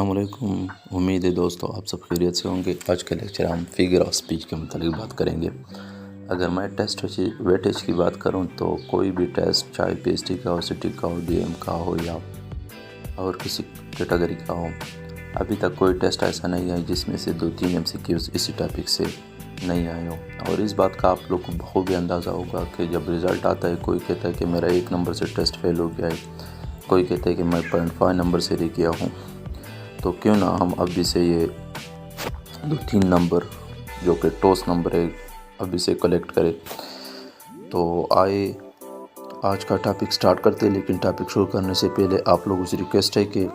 السلام علیکم۔ امید ہے دوستو آپ سب خیریت سے ہوں گے۔ آج کا لیکچر ہم فگر آف اسپیچ کے متعلق بات کریں گے۔ اگر میں ٹیسٹ ویٹیج کی بات کروں تو کوئی بھی ٹیسٹ چاہے پی ایچ ڈی کا ہو، سٹی کا ہو، ڈی ایم کا ہو یا اور کسی کیٹیگری کا ہو، ابھی تک کوئی ٹیسٹ ایسا نہیں ہے جس میں سے 2-3 MCQs اسی ٹاپک سے نہیں آئے ہو۔ اور اس بات کا آپ لوگ کو بخوبی اندازہ ہوگا کہ جب رزلٹ آتا ہے کوئی کہتا ہے کہ میرا 1 نمبر سے ٹیسٹ فیل ہو گیا ہے، کوئی کہتا ہے کہ میں 0.5 نمبر سے ری کیا ہوں، تو کیوں نہ ہم ابھی سے یہ 2-3 نمبر جو کہ ٹوس نمبر ہے ابھی سے کلیکٹ کرے۔ تو آئے آج کا ٹاپک سٹارٹ کرتے، لیکن ٹاپک شروع کرنے سے پہلے آپ لوگوں سے ریکویسٹ ہے کہ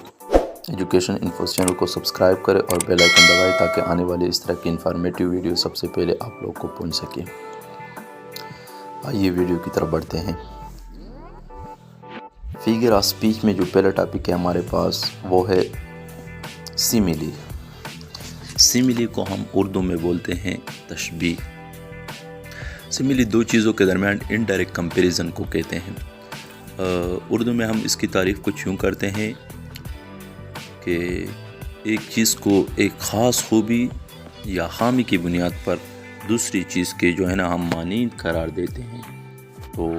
ایجوکیشن انفوز چینل کو سبسکرائب کرے اور بیل آئیکن دبائے تاکہ آنے والے اس طرح کی انفارمیٹیو ویڈیو سب سے پہلے آپ لوگ کو پہنچ سکے۔ آئیے ویڈیو کی طرف بڑھتے ہیں۔ فگر آف اسپیچ میں جو پہلا ٹاپک ہے ہمارے پاس وہ ہے سیملی۔ سیملی کو ہم اردو میں بولتے ہیں تشبیہ۔ سیملی دو چیزوں کے درمیان انڈائریکٹ کمپیریزن کو کہتے ہیں۔ اردو میں ہم اس کی تعریف کچھ یوں کرتے ہیں کہ ایک چیز کو ایک خاص خوبی یا خامی کی بنیاد پر دوسری چیز کے جو ہے نا ہم مانند قرار دیتے ہیں، تو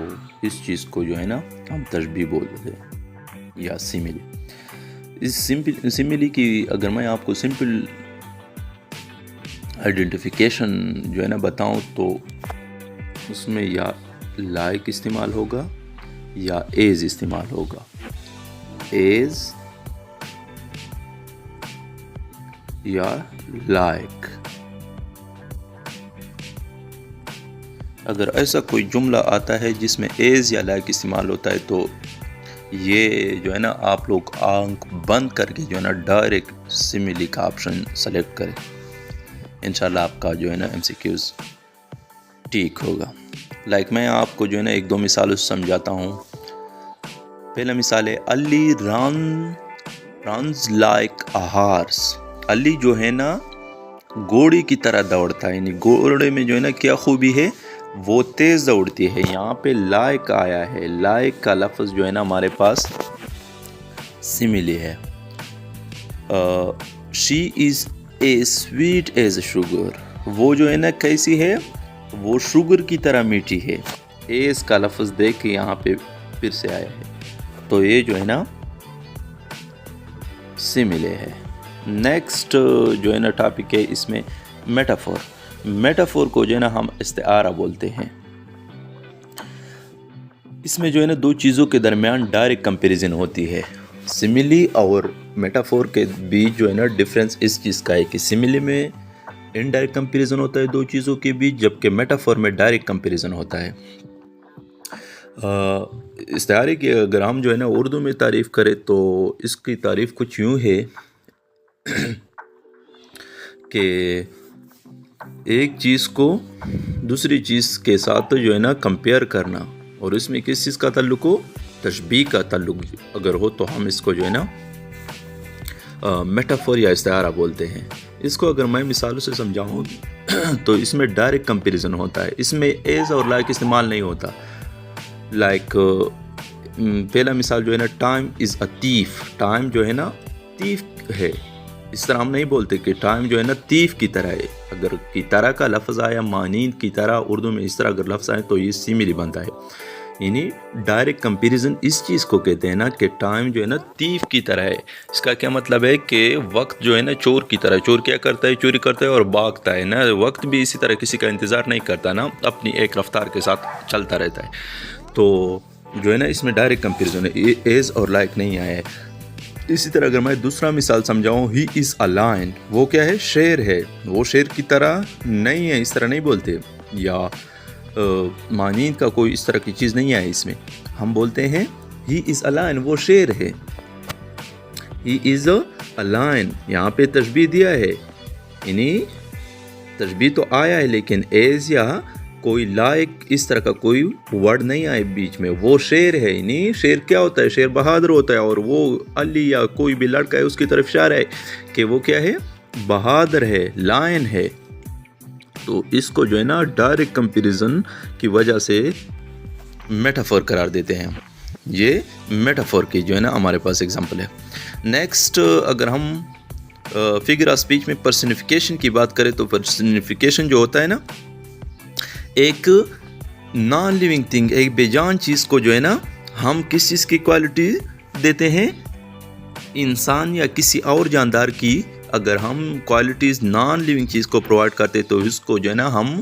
اس چیز کو جو ہے نا ہم تشبیہ بولتے ہیں یا سیملی۔ اس سیملی کی اگر میں آپ کو سمپل آئیڈینٹیفیکیشن جو ہے نا بتاؤں تو اس میں یا لائک استعمال ہوگا یا ایز استعمال ہوگا۔ ایز یا لائک۔ اگر ایسا کوئی جملہ آتا ہے جس میں ایز یا لائک استعمال ہوتا ہے تو یہ جو ہے نا آپ لوگ آنکھ بند کر کے جو ہے نا ڈائریکٹ سیملی کا آپشن سلیکٹ کریں، انشاءاللہ آپ کا جو ہے نا MCQs ٹھیک ہوگا۔ لائک میں آپ کو جو ہے نا 1-2 مثالوں سمجھاتا ہوں۔ پہلا مثال ہے علی رنز لائک اے ہارس۔ علی جو ہے نا گھوڑے کی طرح دوڑتا ہے، یعنی گھوڑے میں جو ہے نا کیا خوبی ہے، وہ تیز دوڑتی ہے۔ یہاں پہ لائک آیا ہے، لائک کا لفظ جو ہے نا ہمارے پاس سیملی ہے۔ شی از اے سویٹ ایز شوگر۔ وہ جو ہے نا کیسی ہے، وہ شوگر کی طرح میٹھی ہے۔ ایز کا لفظ دیکھ کے یہاں پہ پھر سے آیا ہے، تو یہ جو ہے نا سیملی ہے۔ نیکسٹ جو ہے نا ٹاپک ہے اس میں میٹافور۔ میٹافور کو جو ہے نا ہم استعارہ بولتے ہیں۔ اس میں جو ہے نا دو چیزوں کے درمیان ڈائریکٹ کمپیریزن ہوتی ہے۔ سیملی اور میٹافور کے بیچ جو ہے نا ڈیفرنس اس چیز کا ہے کہ سیملی میں انڈائریکٹ کمپیریزن ہوتا ہے دو چیزوں کے بیچ، جبکہ میٹافور میں ڈائریکٹ کمپیریزن ہوتا ہے۔ استعارے کی اگر ہم جو ہے نا اردو میں تعریف کریں تو اس کی تعریف کچھ یوں ہے کہ ایک چیز کو دوسری چیز کے ساتھ جو ہے نا کمپیئر کرنا، اور اس میں کس چیز کا تعلق ہو، تشبیہ کا تعلق اگر ہو تو ہم اس کو جو ہے نا میٹافور یا استعارہ بولتے ہیں۔ اس کو اگر میں مثالوں سے سمجھاؤں تو اس میں ڈائریکٹ کمپیریزن ہوتا ہے، اس میں ایز اور لائک استعمال نہیں ہوتا۔ لائک پہلا مثال جو ہے نا ٹائم از اے تھیف۔ ٹائم جو ہے نا تھیف ہے، اس طرح ہم نہیں بولتے کہ ٹائم جو ہے نا تھیف کی طرح ہے۔ اگر کی طرح کا لفظ آیا، مانند کی طرح اردو میں اس طرح اگر لفظ آئے تو یہ سیملی بنتا ہے۔ یعنی ڈائریکٹ کمپیریزن اس چیز کو کہتے ہیں نا کہ ٹائم جو ہے نا تھیف کی طرح ہے۔ اس کا کیا مطلب ہے کہ وقت جو ہے نا چور کی طرح، چور کیا کرتا ہے، چوری کرتا ہے اور بھاگتا ہے نا، وقت بھی اسی طرح کسی کا انتظار نہیں کرتا نا، اپنی ایک رفتار کے ساتھ چلتا رہتا ہے۔ تو جو ہے نا اس میں ڈائریکٹ کمپیریزن ہے، ایز اور لائک نہیں آیا ہے۔ اسی طرح اگر میں دوسرا مثال سمجھاؤں، ہی از اے لائن، وہ کیا ہے، شیر ہے، وہ شیر کی طرح نہیں ہے، اس طرح نہیں بولتے، یا مانند کا کوئی اس طرح کی چیز نہیں ہے۔ اس میں ہم بولتے ہیں ہی از اے لائن، وہ شیر ہے، ہی از اے لائن۔ یہاں پہ تشبیہ دیا ہے، یعنی تشبیہ تو آیا ہے لیکن ایز یا کوئی لائک اس طرح کا کوئی ورڈ نہیں آئے بیچ میں۔ وہ شیر ہے، یعنی شیر کیا ہوتا ہے، شیر بہادر ہوتا ہے، اور وہ علی یا کوئی بھی لڑکا ہے اس کی طرف اشارہ ہے کہ وہ کیا ہے، بہادر ہے، لائن ہے۔ تو اس کو جو ہے نا ڈائریکٹ کمپیریزن کی وجہ سے میٹافور قرار دیتے ہیں۔ یہ میٹافور کی جو ہے نا ہمارے پاس اگزامپل ہے۔ نیکسٹ اگر ہم فگر آف اسپیچ میں پرسنیفیکیشن کی بات کریں تو پرسنیفیکیشن جو ہوتا ہے نا، ایک نان لیونگ تھنگ، ایک بے جان چیز کو جو ہے نا ہم کس چیز کی کوالٹی دیتے ہیں، انسان یا کسی اور جاندار کی اگر ہم کوالٹیز نان لیونگ چیز کو پرووائڈ کرتے تو اس کو جو ہے نا ہم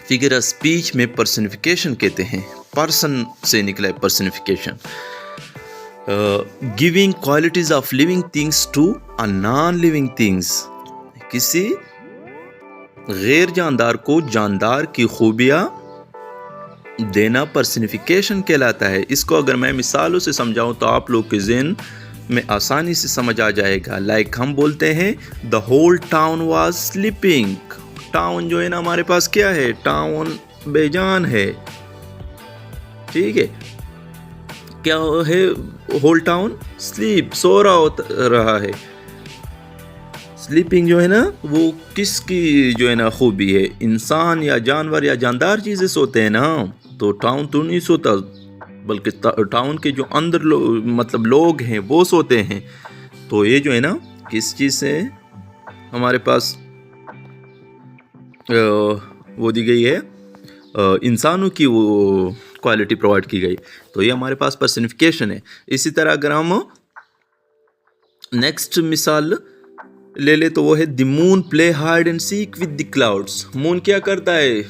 فگر آف اسپیچ میں پرسنیفیکیشن کہتے ہیں. پرسن سے نکلا ہے personification. Giving qualities of living things to a non living things, کسی غیر جاندار کو جاندار کی خوبیاں دینا پرسنیفیکیشن کہلاتا ہے. اس کو اگر میں مثالوں سے سمجھاؤں تو آپ لوگ کے ذہن میں آسانی سے سمجھ آ جائے گا. لائک ہم بولتے ہیں the whole town was sleeping. Town جو ہے نا ہمارے پاس کیا ہے، ٹاؤن بے جان ہے. ٹھیک ہے، کیا ہے ہول ٹاؤن؟ سلیپ، سو رہا ہے. سلیپنگ جو ہے نا وہ کس کی جو ہے نا خوبی ہے، انسان یا جانور یا جاندار چیزیں سوتے ہیں نا، تو ٹاؤن تو نہیں سوتا، بلکہ ٹاؤن کے جو اندر مطلب لوگ ہیں وہ سوتے ہیں. تو یہ جو ہے نا کس چیز سے ہمارے پاس وہ دی گئی ہے، انسانوں کی وہ کوالٹی پرووائڈ کی گئی. تو یہ ہمارے پاس پرسنیفیکیشن ہے. اسی طرح اگر ہم نیکسٹ مثال لے لے تو وہ ہے the moon play hide and seek with the clouds. Moon کیا کرتا ہے،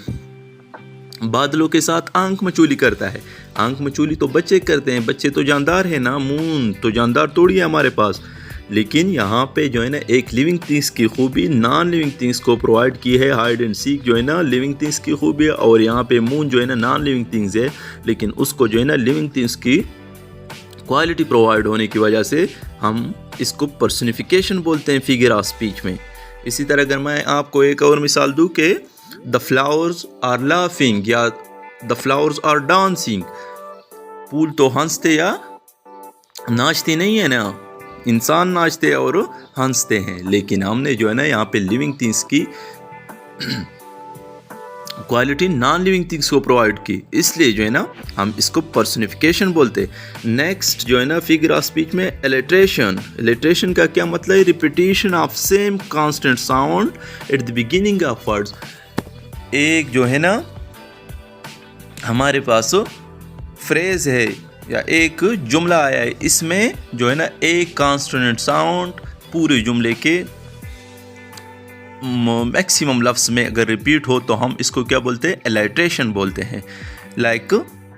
بادلوں کے ساتھ آنکھ مچولی کرتا ہے. آنکھ مچولی تو بچے کرتے ہیں، بچے تو جاندار ہیں نا، مون تو جاندار توڑی ہے ہمارے پاس. لیکن یہاں پہ جو ہے نا ایک لیونگ تھنگس کی خوبی نان لیونگ تھنگس کو پرووائڈ کی ہے. ہائیڈ اینڈ سیک جو ہے نا لیونگ تھنگس کی خوبی ہے، اور یہاں پہ مون جو ہے نا نان لیونگ تھنگس ہے، لیکن اس کو جو ہے نا لیونگ تھنگس کی کوالٹی پرووائڈ ہونے کی وجہ سے ہم اس کو پرسنیفیکیشن بولتے ہیں فگر آف اسپیچ میں. اسی طرح اگر میں آپ کو ایک اور مثال دوں کہ دا فلاورز آر لافنگ یا دا فلاورز آر ڈانسنگ. پھول تو ہنستے یا ناچتے نہیں ہے نا، انسان ناچتے اور ہنستے ہیں، لیکن ہم نے جو ہے نا یہاں پہ لیونگ تھنگس کی کوالٹی نان لیونگ تھنگس کو پرووائڈ کی، اس لیے جو ہے نا ہم اس کو پرسنیفیکیشن بولتے. نیکسٹ جو ہے نا فگر آف اسپیچ میں الیٹریشن. الیٹریشن کا کیا مطلب ہے، repetition of same consonant sound at the beginning of words. ایک جو ہے نا ہمارے پاس فریز ہے یا ایک جملہ آیا ہے، اس میں جو ہے نا ایک کانسٹنٹ ساؤنڈ پورے جملے کے میکسیمم لفظ میں اگر ریپیٹ ہو تو ہم اس کو کیا بولتے ہیں، الیٹریشن بولتے ہیں. لائک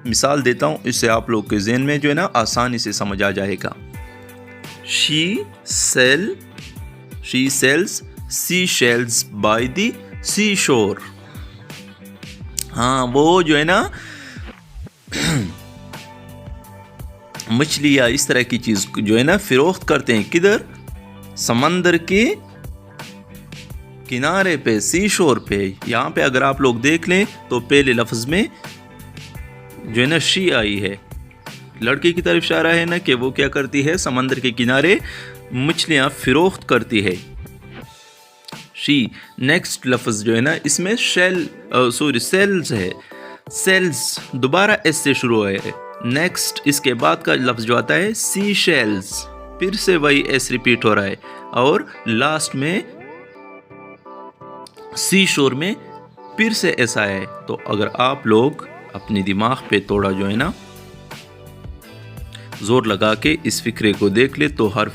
مثال دیتا ہوں، اس سے آپ لوگ کے ذہن میں جو ہے نا آسانی سے سمجھ آ جائے گا. She sells sea shells by the sea shore. ہاں وہ جو ہے نا مچھلی یا اس طرح کی چیز جو ہے نا فروخت کرتے ہیں، کدھر، سمندر کے کنارے پہ، سی شور پہ. یہاں پہ اگر آپ لوگ دیکھ لیں تو پہلے لفظ میں جو ہے نا شی آئی ہے، لڑکی کی طرف اشارہ ہے نا کہ وہ کیا کرتی ہے، سمندر کے کنارے مچھلیاں فروخت کرتی ہے. شی. نیکسٹ لفظ جو ہے نا اس میں سیلز ہے. سیلز دوبارہ ایس سے شروع ہے. نیکسٹ اس کے بعد کا لفظ جو آتا ہے سی شیلز، پھر سے وہی ایس ریپیٹ ہو رہا ہے، اور لاسٹ میں سی شور میں پھر سے ایس آیا ہے. تو اگر آپ لوگ اپنی دماغ پہ تھوڑا جو ہے نا زور لگا کے اس فکرے کو دیکھ لے تو ہر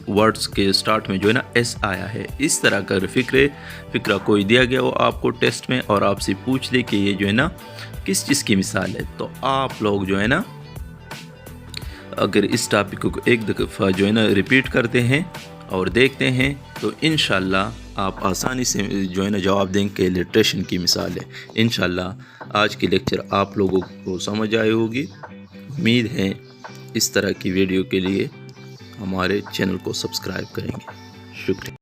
ورڈز کے سٹارٹ میں جو ہے نا ایس آیا ہے. اس طرح کا فکرہ کوئی دیا گیا ہو آپ کو ٹیسٹ میں اور آپ سے پوچھ لے کہ یہ جو ہے نا کس چیز کی مثال ہے، تو آپ لوگ جو ہے نا اگر اس ٹاپک کو ایک دفعہ جو ہے نا ریپیٹ کرتے ہیں اور دیکھتے ہیں تو انشاءاللہ آپ آسانی سے جو ہے نا جواب دیں کہ الیٹریشن کی مثال ہے. انشاءاللہ آج کی لیکچر آپ لوگوں کو سمجھ آئی ہوگی. امید ہے اس طرح کی ویڈیو کے لیے ہمارے چینل کو سبسکرائب کریں گے. شکریہ.